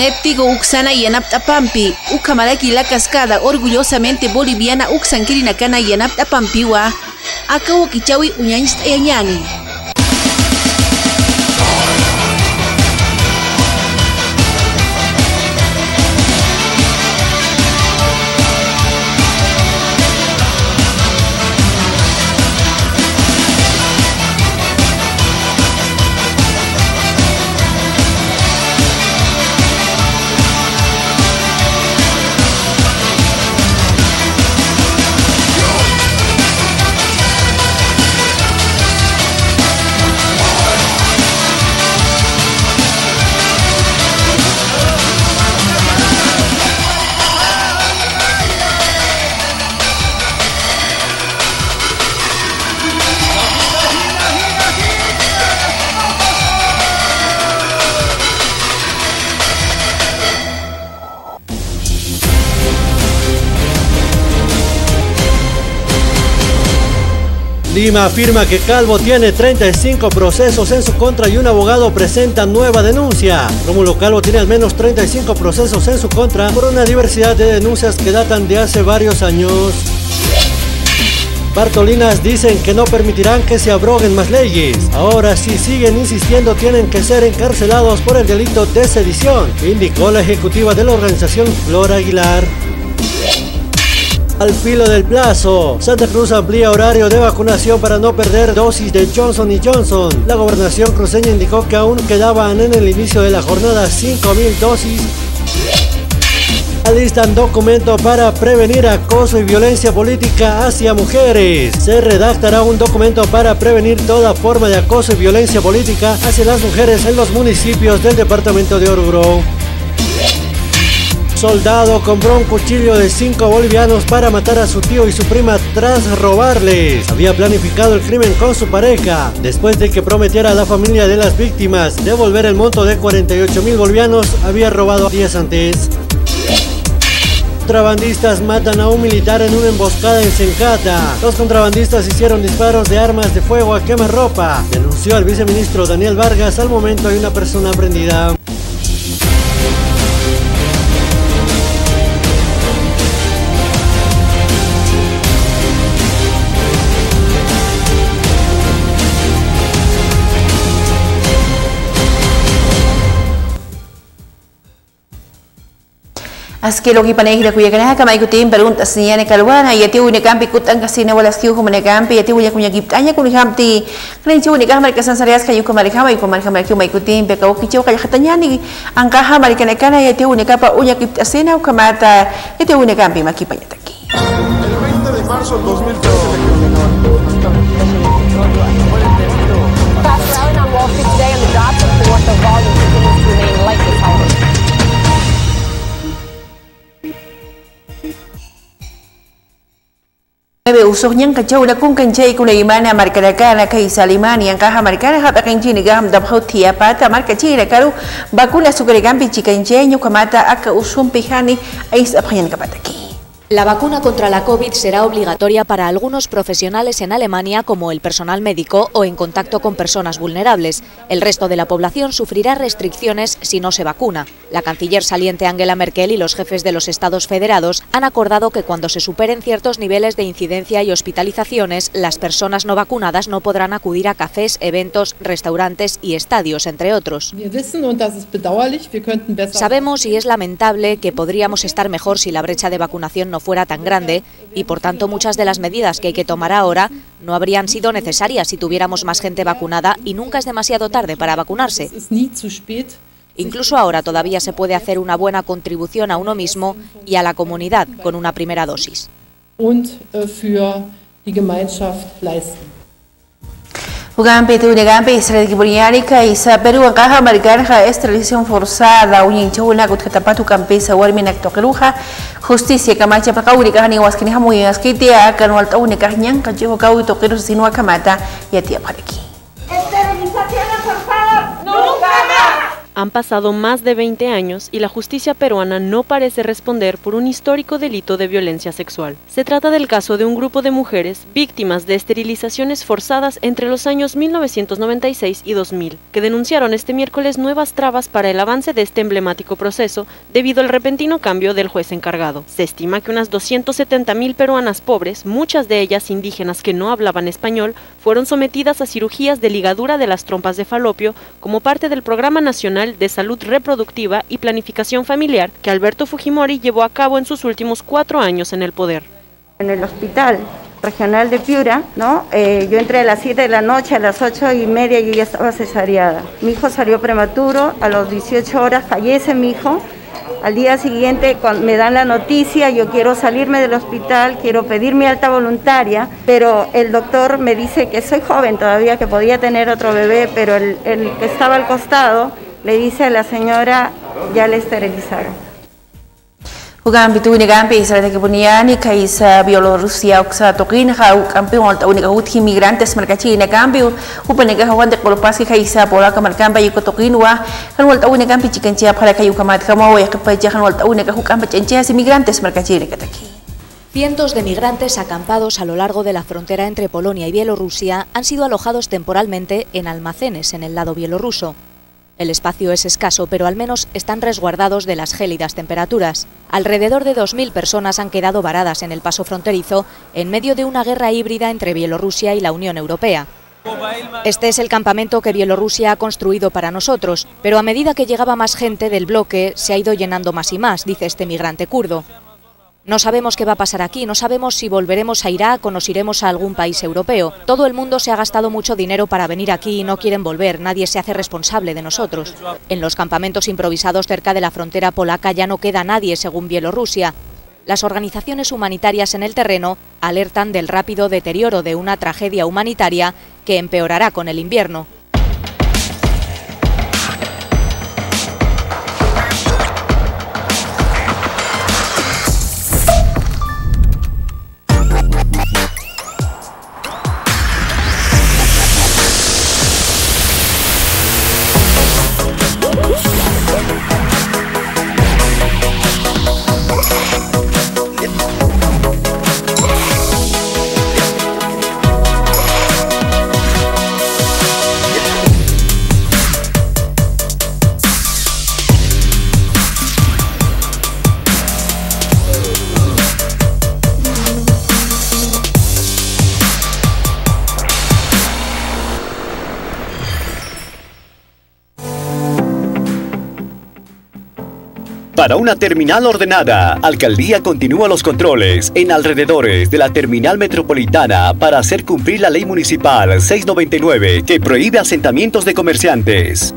Netigo Uxana Yanaptapampi, Ukamaraki la Cascada, orgullosamente boliviana Uxankirinakana Yanaptapampiwa, Akawo Kichawi Uñanist Eñani. Lima afirma que Calvo tiene 35 procesos en su contra y un abogado presenta nueva denuncia. Rómulo Calvo tiene al menos 35 procesos en su contra por una diversidad de denuncias que datan de hace varios años. Bartolinas dicen que no permitirán que se abroguen más leyes. Ahora, si siguen insistiendo, tienen que ser encarcelados por el delito de sedición, indicó la ejecutiva de la organización Flora Aguilar. Al filo del plazo, Santa Cruz amplía horario de vacunación para no perder dosis de Johnson & Johnson. La gobernación cruceña indicó que aún quedaban en el inicio de la jornada 5.000 dosis. Alistan documento para prevenir acoso y violencia política hacia mujeres. Se redactará un documento para prevenir toda forma de acoso y violencia política hacia las mujeres en los municipios del departamento de Oruro. Soldado compró un cuchillo de 5 bolivianos para matar a su tío y su prima tras robarles. Había planificado el crimen con su pareja, después de que prometiera a la familia de las víctimas devolver el monto de 48.000 bolivianos, había robado días antes. Contrabandistas matan a un militar en una emboscada en Sencata. Los contrabandistas hicieron disparos de armas de fuego a quemarropa, denunció el viceministro Daniel Vargas. Al momento hay una persona prendida. Aski logi panay kuya kana kama ikutin perguntas niya ni kalwana yati unya kampi kutang kasi na walas kiu kumane kampi yati unya kunya giptanya kuni hamti kana ichu ni kamar kasan sarias kayu kumare kama kiu mai kutin pe kau kichu kaya katanya ni angka hamar kana kana yati unya kapa unya giptasena kamata yati unya kampi makipanya taki. El 20 de marzo del 2013 Usok niyang kacau na kung kancay kung na imana markaraka na kay Saliman yang kaha markara hap akan jini gaham dabhaw tiya pata markaci na karu bakuna sukarigampi chikancay nyo kamata aka usum pihani ay saphayan kapataki. La vacuna contra la COVID será obligatoria para algunos profesionales en Alemania, como el personal médico o en contacto con personas vulnerables. El resto de la población sufrirá restricciones si no se vacuna. La canciller saliente Angela Merkel y los jefes de los Estados federados han acordado que cuando se superen ciertos niveles de incidencia y hospitalizaciones, las personas no vacunadas no podrán acudir a cafés, eventos, restaurantes y estadios, entre otros. Sabemos y es lamentable que podríamos estar mejor si la brecha de vacunación no fuera tan grande y por tanto muchas de las medidas que hay que tomar ahora no habrían sido necesarias si tuviéramos más gente vacunada y nunca es demasiado tarde para vacunarse. Incluso ahora todavía se puede hacer una buena contribución a uno mismo y a la comunidad con una primera dosis. Ugampi tu negampi Israel Kiburianika isa Perú ang kaha margarja esterilización forzada unying chawla kut katapatu kampesa warmi naktokeluha justicia kamacha pakauri kahani waskini hamu yaskitia kan walta unika nyang kajiho kau tokeru sinwa kamata yatia pariki. A Han pasado más de 20 años y la justicia peruana no parece responder por un histórico delito de violencia sexual. Se trata del caso de un grupo de mujeres víctimas de esterilizaciones forzadas entre los años 1996 y 2000, que denunciaron este miércoles nuevas trabas para el avance de este emblemático proceso debido al repentino cambio del juez encargado. Se estima que unas 270.000 peruanas pobres, muchas de ellas indígenas que no hablaban español, fueron sometidas a cirugías de ligadura de las trompas de falopio como parte del Programa Nacional de Salud Reproductiva y Planificación Familiar que Alberto Fujimori llevó a cabo en sus últimos 4 años en el poder. En el hospital regional de Piura, ¿no? Yo entré a las 7 de la noche, a las 8:30 yo ya estaba cesareada. Mi hijo salió prematuro, a las 18 horas fallece mi hijo. Al día siguiente, cuando me dan la noticia, yo quiero salirme del hospital, quiero pedir mi alta voluntaria, pero el doctor me dice que soy joven todavía, que podía tener otro bebé, pero el que estaba al costado le dice a la señora, ya le esterilizaron. Hugan bitu ni gampi Israel que ponía ni kaisa Bielorrusia uksa tokin ha campi walta unika hut inmigrantes merkachi ni gampi upanega hawan de kolopasi kaisa pola kamar kampa yuko tokin wa kan walta unika gampi chikenchia para kayu kamat kama ya kapaja kan walta unika hukam pachenchia inmigrantes merkachi ni kataki. Cientos de migrantes acampados a lo largo de la frontera entre Polonia y Bielorrusia han sido alojados temporalmente en almacenes en el lado bielorruso. El espacio es escaso, pero al menos están resguardados de las gélidas temperaturas. Alrededor de 2.000 personas han quedado varadas en el paso fronterizo en medio de una guerra híbrida entre Bielorrusia y la Unión Europea. Este es el campamento que Bielorrusia ha construido para nosotros, pero a medida que llegaba más gente del bloque se ha ido llenando más y más, dice este migrante kurdo. No sabemos qué va a pasar aquí, no sabemos si volveremos a Irak o nos iremos a algún país europeo. Todo el mundo se ha gastado mucho dinero para venir aquí y no quieren volver, nadie se hace responsable de nosotros. En los campamentos improvisados cerca de la frontera polaca ya no queda nadie, según Bielorrusia. Las organizaciones humanitarias en el terreno alertan del rápido deterioro de una tragedia humanitaria que empeorará con el invierno. Para una terminal ordenada, Alcaldía continúa los controles en alrededores de la terminal metropolitana para hacer cumplir la ley municipal 699 que prohíbe asentamientos de comerciantes.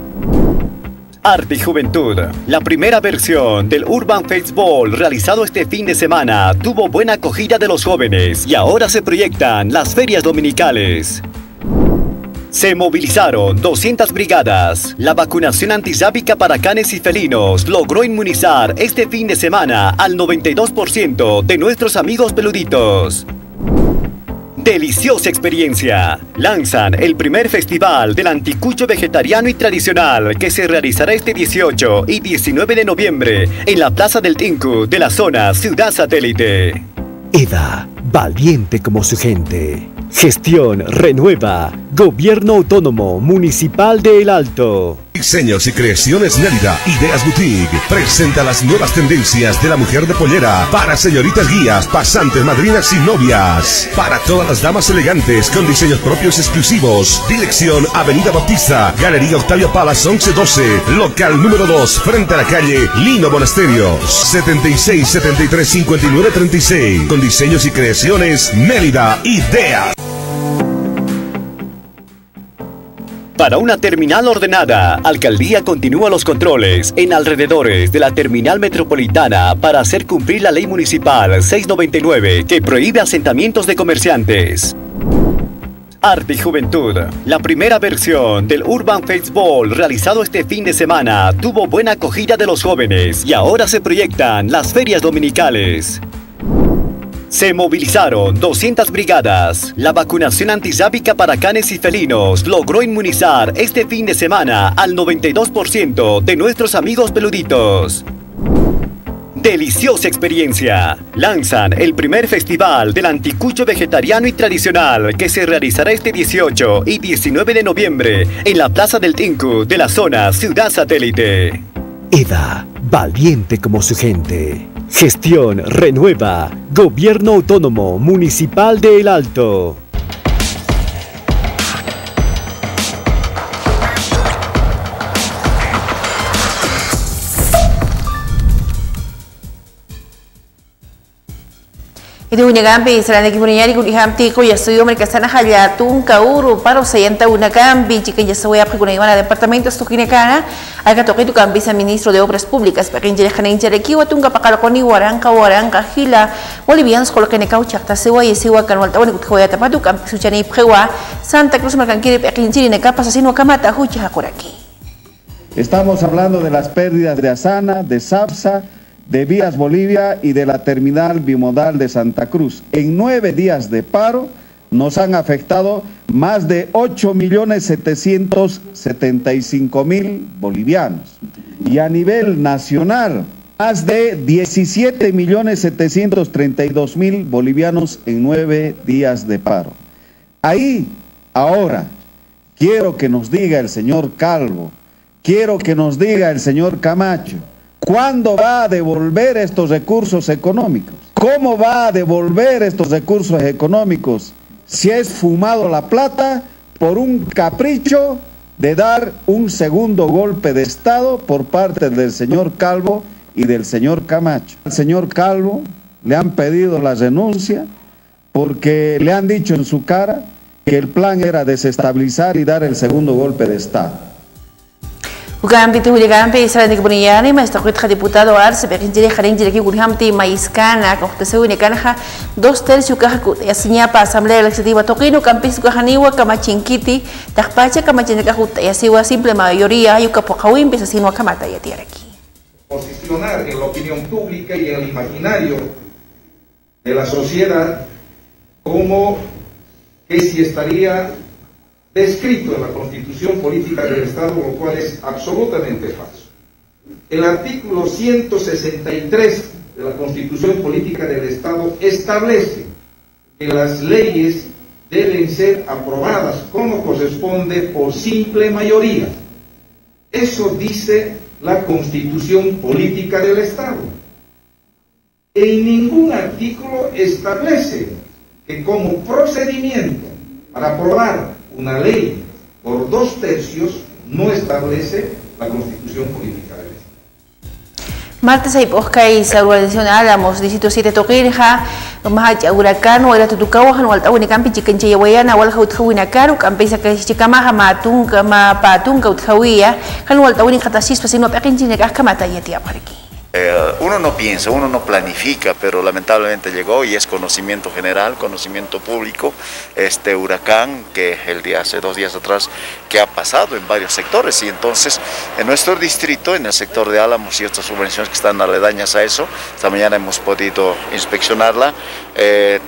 Arte y Juventud. La primera versión del Urban Festival realizado este fin de semana tuvo buena acogida de los jóvenes y ahora se proyectan las ferias dominicales. Se movilizaron 200 brigadas. La vacunación antisábica para canes y felinos logró inmunizar este fin de semana al 92% de nuestros amigos peluditos. Deliciosa experiencia. Lanzan el primer festival del anticucho vegetariano y tradicional que se realizará este 18 y 19 de noviembre en la Plaza del Tinku de la zona Ciudad Satélite. EDA, valiente como su gente. Gestión renueva. Gobierno Autónomo Municipal de El Alto. Diseños y creaciones Mérida, Ideas Boutique, presenta las nuevas tendencias de la mujer de pollera para señoritas guías, pasantes, madrinas y novias. Para todas las damas elegantes con diseños propios exclusivos. Dirección Avenida Bautista, Galería Octavio Palas 1112, local número 2, frente a la calle Lino Monasterios. 76 73 59 36. Con diseños y creaciones Mérida, Ideas. Para una terminal ordenada, Alcaldía continúa los controles en alrededores de la terminal metropolitana para hacer cumplir la ley municipal 699 que prohíbe asentamientos de comerciantes. Arte y Juventud. La primera versión del Urban Festival realizado este fin de semana tuvo buena acogida de los jóvenes y ahora se proyectan las ferias dominicales. Se movilizaron 200 brigadas. La vacunación antirrábica para canes y felinos logró inmunizar este fin de semana al 92% de nuestros amigos peluditos. Deliciosa experiencia. Lanzan el primer festival del anticucho vegetariano y tradicional que se realizará este 18 y 19 de noviembre en la Plaza del Tinku de la zona Ciudad Satélite. EDA, valiente como su gente. Gestión Renueva, Gobierno Autónomo Municipal de El Alto. Ito unagambi sa lanang kimuniyari kung ihamti ko yasuyo merkasana halyatun kauru para sa yanta unagambi chika yasawaya ko kunaywan na departamento sto kinakana ay katoki tu kambi sa ministro de obras públicas pa kinjere kanayin jarekiwa tung kapakalakoni warang hila bolivianos kolokan ikaw chakta siwa yasiwa kanwaltawan kutkawaya tapatu kambi suchani prewa Santa Cruz merkankiri pa kinjiri nakapasasin wakamata hucha hakuraki. Estamos hablando de las pérdidas de Asana, de SAPSA, de Vías Bolivia y de la terminal bimodal de Santa Cruz. En 9 días de paro nos han afectado más de 8.775.000 bolivianos. Y a nivel nacional, más de 17.732.000 bolivianos en 9 días de paro. Ahí, ahora, quiero que nos diga el señor Calvo, quiero que nos diga el señor Camacho, ¿cuándo va a devolver estos recursos económicos? ¿Cómo va a devolver estos recursos económicos si es fumado la plata por un capricho de dar un segundo golpe de Estado por parte del señor Calvo y del señor Camacho? Al señor Calvo le han pedido la renuncia porque le han dicho en su cara que el plan era desestabilizar y dar el segundo golpe de Estado. Ugambi tu uligambi sa lanang kimuniyari maestakwit ka diputado arse pa kinjiri kanayin ki kunhamti maiskana kahutasaw ni kanha 2/3 kahakut yasinya pa asamblea legislativa tokino kampis kahaniwa kamachinkiti takpacha kamachinka kahut yasiwa simple mayoría yukapokawin pisa sinwa kamata yatiraki. Posicionar en la opinión pública y en el imaginario de la sociedad como que si estaría descrito en la Constitución Política del Estado, lo cual es absolutamente falso. El artículo 163 de la Constitución Política del Estado establece que las leyes deben ser aprobadas como corresponde por simple mayoría. Eso dice la Constitución Política del Estado. En ningún artículo establece que como procedimiento para aprobar una ley por 2/3 no establece la Constitución Política del Estado. Martes ay pohkay sa organización Alamos Distrito 7 Toquirja mahaja huracán wala tutukawahan wal tawni kampi chikan chayawayana wal hawtkhawina karu kampi sa chikamaha matung kama patung kauthawiya kan wal tawni khatasis pasino pekin chinek kamata yati apariki. Uno no piensa, uno no planifica, pero lamentablemente llegó y es conocimiento general, conocimiento público, este huracán que hace 2 días atrás que ha pasado en varios sectores, y entonces en nuestro distrito, en el sector de Álamos y otras urbanizaciones que están aledañas a eso, esta mañana hemos podido inspeccionarla,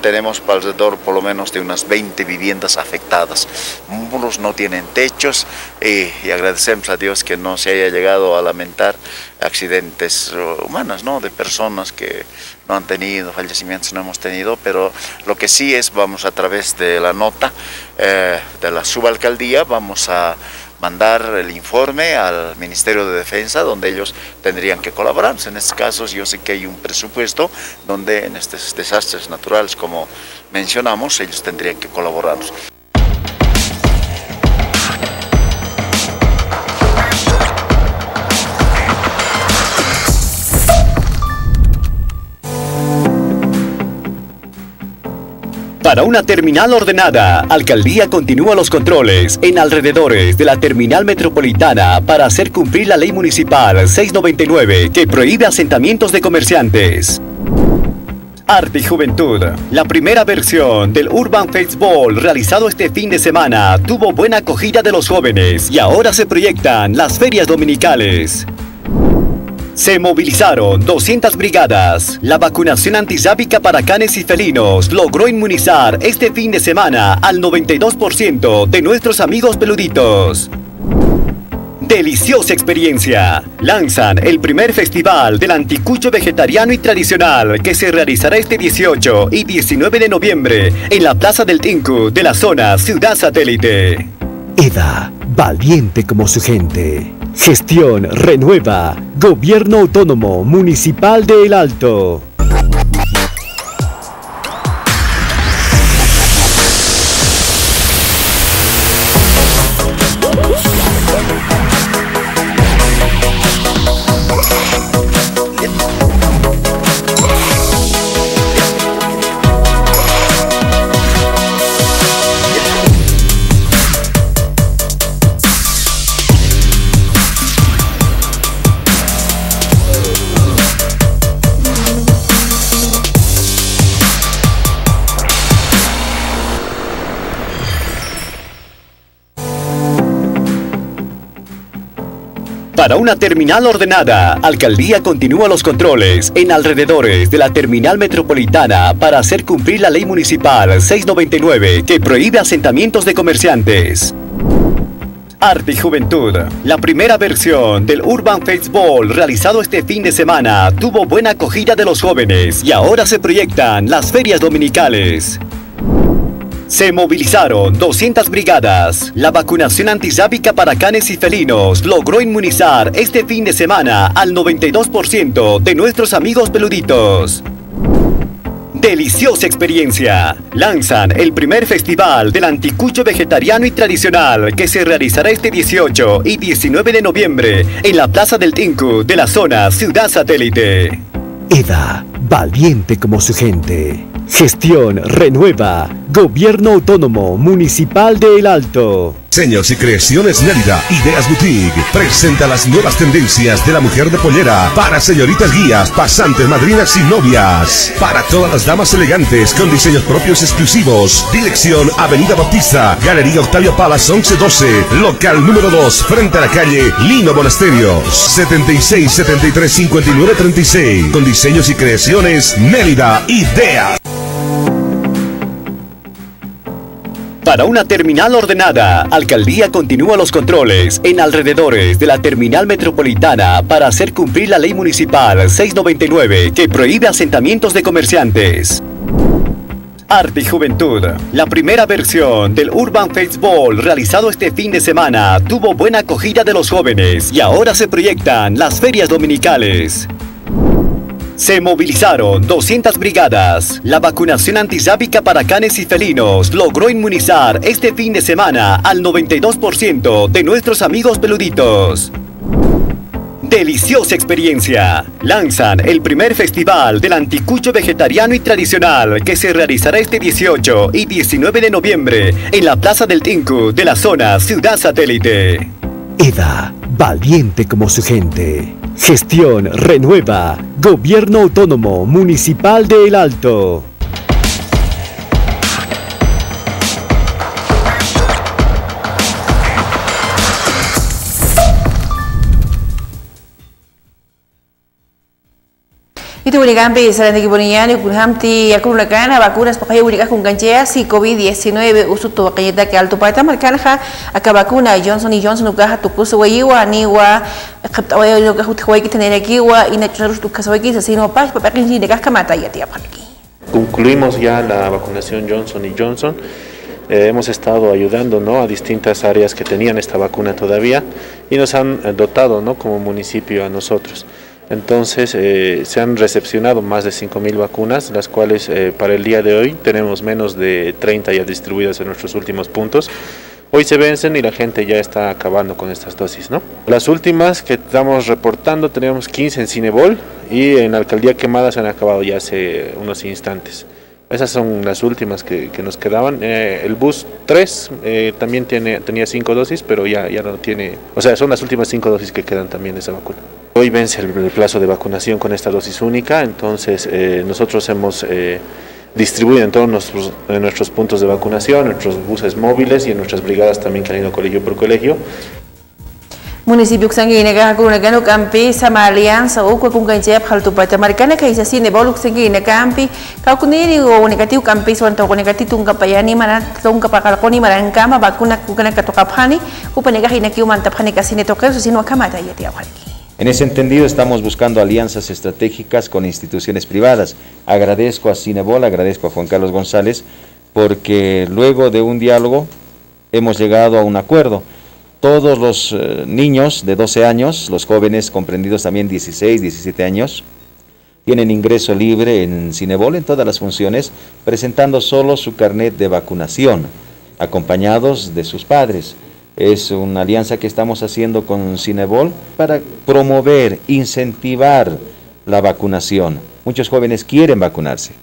tenemos alrededor por lo menos de unas 20 viviendas afectadas, muros no tienen techos y agradecemos a Dios que no se haya llegado a lamentar accidentes humanos, ¿no? De personas que no han tenido, fallecimientos no hemos tenido, pero lo que sí es, vamos a través de la nota de la subalcaldía, vamos a mandar el informe al Ministerio de Defensa, donde ellos tendrían que colaborar. En estos casos yo sé que hay un presupuesto donde en estos desastres naturales, como mencionamos, ellos tendrían que colaborar. Para una terminal ordenada, Alcaldía continúa los controles en alrededores de la terminal metropolitana para hacer cumplir la ley municipal 699 que prohíbe asentamientos de comerciantes. Arte y Juventud. La primera versión del Urban Festival realizado este fin de semana tuvo buena acogida de los jóvenes y ahora se proyectan las ferias dominicales. Se movilizaron 200 brigadas. La vacunación antisábica para canes y felinos logró inmunizar este fin de semana al 92% de nuestros amigos peluditos. Deliciosa experiencia. Lanzan el primer festival del anticucho vegetariano y tradicional que se realizará este 18 y 19 de noviembre en la Plaza del Tinku de la zona Ciudad Satélite. EDA, valiente como su gente. Gestión Renueva, Gobierno Autónomo Municipal de El Alto. Para una terminal ordenada, Alcaldía continúa los controles en alrededores de la terminal metropolitana para hacer cumplir la ley municipal 699 que prohíbe asentamientos de comerciantes. Arte y Juventud. La primera versión del Urban Festival realizado este fin de semana tuvo buena acogida de los jóvenes y ahora se proyectan las ferias dominicales. Se movilizaron 200 brigadas. La vacunación antisábica para canes y felinos logró inmunizar este fin de semana al 92% de nuestros amigos peluditos. Deliciosa experiencia. Lanzan el primer festival del anticucho vegetariano y tradicional que se realizará este 18 y 19 de noviembre en la Plaza del Tinku de la zona Ciudad Satélite. EDA, valiente como su gente. Gestión Renueva, Gobierno Autónomo Municipal de El Alto. Diseños y creaciones Mérida, Ideas Boutique, presenta las nuevas tendencias de la mujer de pollera para señoritas guías, pasantes, madrinas y novias. Para todas las damas elegantes con diseños propios exclusivos. Dirección Avenida Bautista, Galería Octavio Palas 1112, local número 2, frente a la calle Lino Monasterios. 76 73 59 36. Con diseños y creaciones Mérida, Ideas. Para una terminal ordenada, Alcaldía continúa los controles en alrededores de la terminal metropolitana para hacer cumplir la ley municipal 699 que prohíbe asentamientos de comerciantes. Arte y Juventud. La primera versión del Urban Festival realizado este fin de semana tuvo buena acogida de los jóvenes y ahora se proyectan las ferias dominicales. Se movilizaron 200 brigadas. La vacunación antisábica para canes y felinos logró inmunizar este fin de semana al 92% de nuestros amigos peluditos. Deliciosa experiencia. Lanzan el primer festival del anticucho vegetariano y tradicional que se realizará este 18 y 19 de noviembre en la Plaza del Tinku de la zona Ciudad Satélite. EDA, valiente como su gente. Gestión Renueva, Gobierno Autónomo Municipal de El Alto. Itu unikampi selain di Kibunian, Kunhamti, Yakun Lakana, vacunas pakai unika kun ganjea si COVID-19 usut tu wakayita ke alto pata markanha aka vacuna Johnson & Johnson ukaha tukusu wayiwa niwa kaptawa ukaha utawai kitanera kiwa ina churus tukasawai kisa sino pas papakin si dekas kamata ya tiap halki. Concluimos ya la vacunación Johnson & Johnson. Hemos estado ayudando, ¿no?, a distintas áreas que tenían esta vacuna todavía y nos han dotado, ¿no?, como municipio a nosotros. Entonces se han recepcionado más de 5.000 vacunas, las cuales para el día de hoy tenemos menos de 30 ya distribuidas en nuestros últimos puntos. Hoy se vencen y la gente ya está acabando con estas dosis, ¿no? Las últimas que estamos reportando, tenemos 15 en Cinebol y en la Alcaldía Quemada se han acabado ya hace unos instantes. Esas son las últimas que nos quedaban. El bus 3 también tenía 5 dosis, pero ya no tiene, o sea, son las últimas 5 dosis que quedan también de esa vacuna. Hoy vence el plazo de vacunación con esta dosis única, entonces nosotros hemos distribuido en todos nuestros puntos de vacunación, nuestros buses móviles y en nuestras brigadas también que han ido colegio por colegio. Municipio Xanguina Gaguna Campi, Sama Alianza, Uco con Ganjep, Haltupata Marcana, que es así de Boluk Xanguina Campi, Calcuniri o negativo Campi, Suanto con negativo un capayani, Manatunca Pacalconi, Marancama, Vacuna Cucana Catocapani, Upanegajina Kiumantapani Casine Toqueso, sino Camata y Atiapaki. En ese entendido estamos buscando alianzas estratégicas con instituciones privadas. Agradezco a Cinebol, agradezco a Juan Carlos González, porque luego de un diálogo hemos llegado a un acuerdo. Todos los niños de 12 años, los jóvenes comprendidos también 16, 17 años, tienen ingreso libre en Cinebol en todas las funciones, presentando solo su carnet de vacunación, acompañados de sus padres. Es una alianza que estamos haciendo con Cinebol para promover, incentivar la vacunación. Muchos jóvenes quieren vacunarse,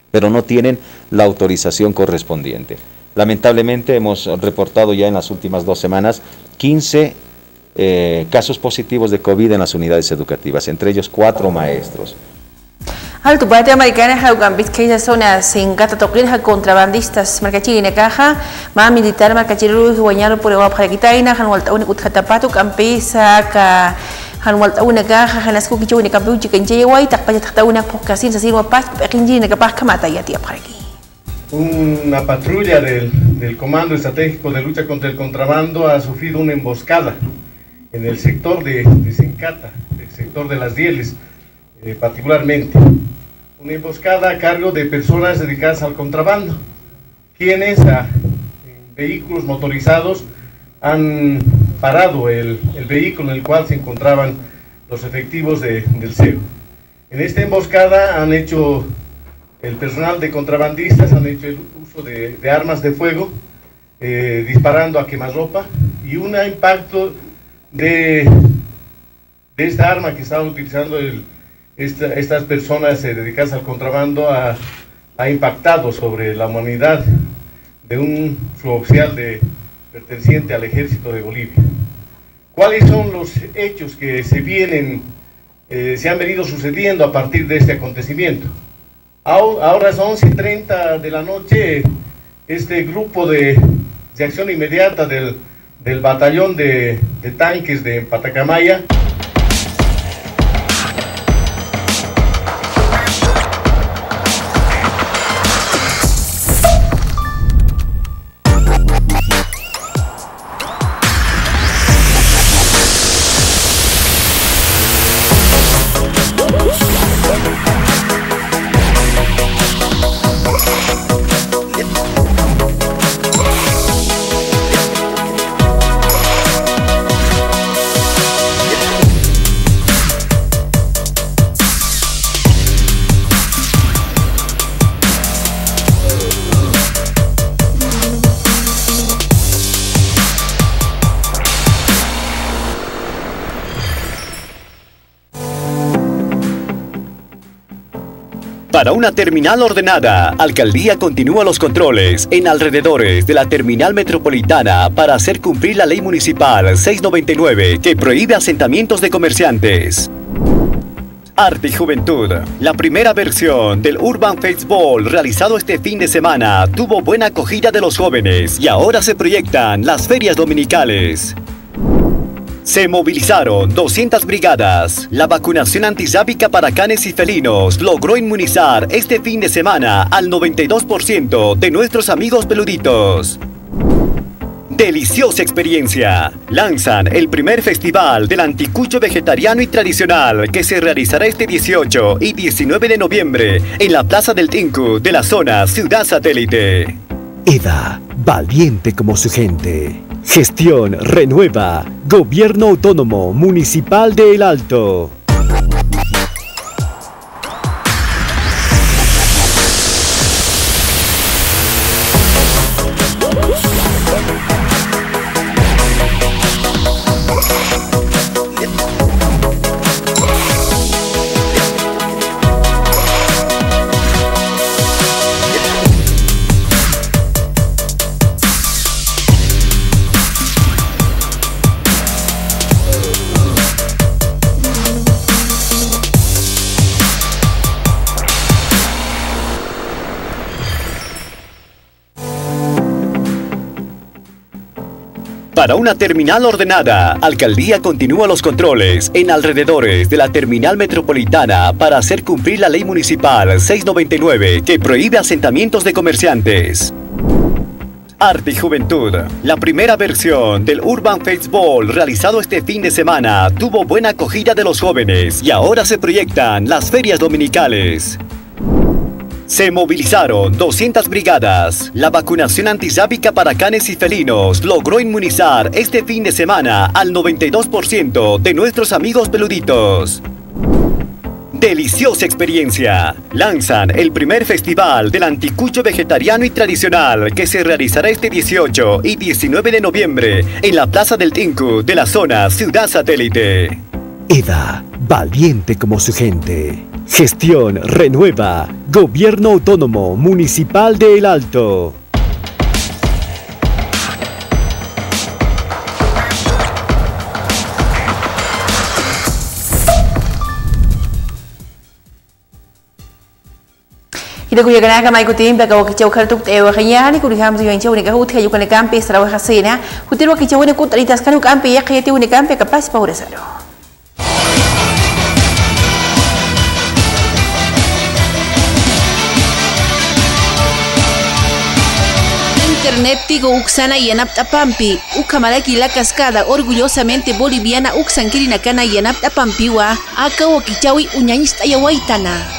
pero no tienen la autorización correspondiente. Lamentablemente hemos reportado ya en las últimas 2 semanas 15 casos positivos de COVID en las unidades educativas, entre ellos 4 maestros. Al tupate americana Haugambit que es zona sin gata toquir contrabandistas marcachiri ne caja ma militar marcachiru guanyar por el para quitaina hanwalta unik utkatapatu campisa ka hanwalta una caja hanasku kichu ne kampu chikenje wai tak paya takta una pokasin sa sirwa pas pekinji ne kapah kamata ya tiap hari. Una patrulla del Comando Estratégico de Lucha contra el Contrabando ha sufrido una emboscada en el sector de Sencata, el sector de Las Dieles, particularmente. Una emboscada a cargo de personas dedicadas al contrabando, quienes en vehículos motorizados han parado el vehículo en el cual se encontraban los efectivos del CEU. En esta emboscada el personal de contrabandistas han hecho el uso de armas de fuego, disparando a quemarropa, y un impacto de esta arma que estaban utilizando estas personas dedicadas al contrabando ha impactado sobre la humanidad de un suboficial perteneciente al ejército de Bolivia. ¿Cuáles son los hechos que se han venido sucediendo a partir de este acontecimiento? Ahora son 11:30 de la noche, este grupo de acción inmediata del batallón de tanques de Patacamaya Para una terminal ordenada, Alcaldía continúa los controles en alrededores de la terminal metropolitana para hacer cumplir la ley municipal 699 que prohíbe asentamientos de comerciantes. Arte y Juventud. La primera versión del Urban Festival realizado este fin de semana tuvo buena acogida de los jóvenes y ahora se proyectan las ferias dominicales. Se movilizaron 200 brigadas. La vacunación antisábica para canes y felinos logró inmunizar este fin de semana al 92% de nuestros amigos peluditos. Deliciosa experiencia. Lanzan el primer festival del anticucho vegetariano y tradicional que se realizará este 18 y 19 de noviembre en la Plaza del Tinku de la zona Ciudad Satélite. EDA, valiente como su gente. Gestión Renueva, Gobierno Autónomo Municipal de El Alto. Para una terminal ordenada, Alcaldía continúa los controles en alrededores de la terminal metropolitana para hacer cumplir la ley municipal 699 que prohíbe asentamientos de comerciantes. Arte y Juventud. La primera versión del Urban Festival realizado este fin de semana tuvo buena acogida de los jóvenes y ahora se proyectan las ferias dominicales. Se movilizaron 200 brigadas. La vacunación antisábica para canes y felinos logró inmunizar este fin de semana al 92% de nuestros amigos peluditos. Deliciosa experiencia. Lanzan el primer festival del anticucho vegetariano y tradicional que se realizará este 18 y 19 de noviembre en la Plaza del Tinku de la zona Ciudad Satélite. EDA, valiente como su gente. Gestión Renueva, Gobierno Autónomo Municipal de El Alto. Kita kuya kana kama ikutin baka wakichau khartuk te wakayani kuri hamzu yanchau ni kahut kayu kana kampi sara wakasena kutir wakichau ni kut alitas kanu kampi ya kayati ni kampi kapas paurasaro. Internet tigo uksana yanap tapampi ukamaraki la cascada orgullosamente boliviana uksankiri nakana yanap tapampiwa aka wakichawi uñañista yawaitana.